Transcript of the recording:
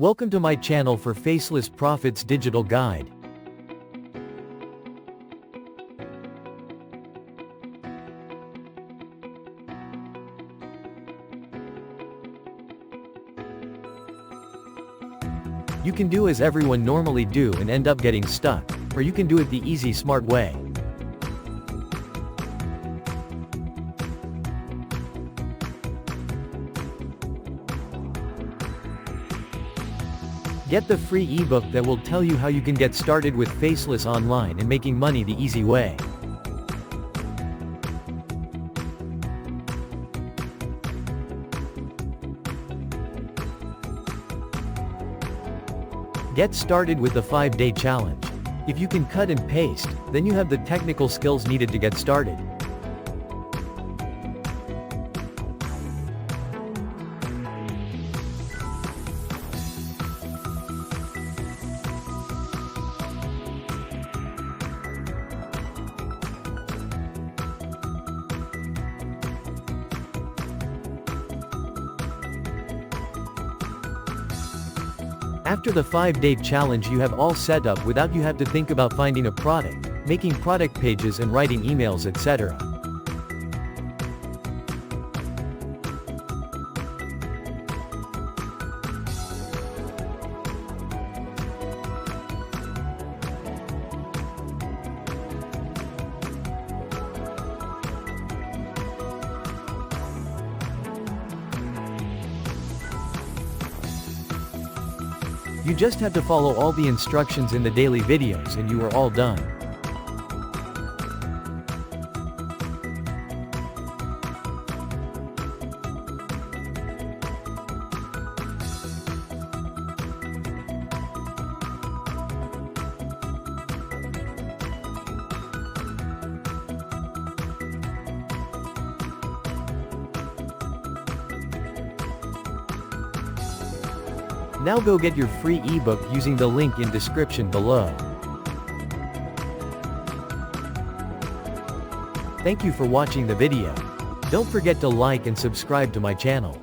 Welcome to my channel for Faceless Profits Digital Guide. You can do as everyone normally do and end up getting stuck, or you can do it the easy smart way. Get the free ebook that will tell you how you can get started with Faceless online and making money the easy way. Get started with the 5-day challenge. If you can cut and paste, then you have the technical skills needed to get started. After the 5-day challenge you have all set up without you have to think about finding a product, making product pages and writing emails etc. You just have to follow all the instructions in the daily videos and you are all done. Now go get your free ebook using the link in description below. Thank you for watching the video. Don't forget to like and subscribe to my channel.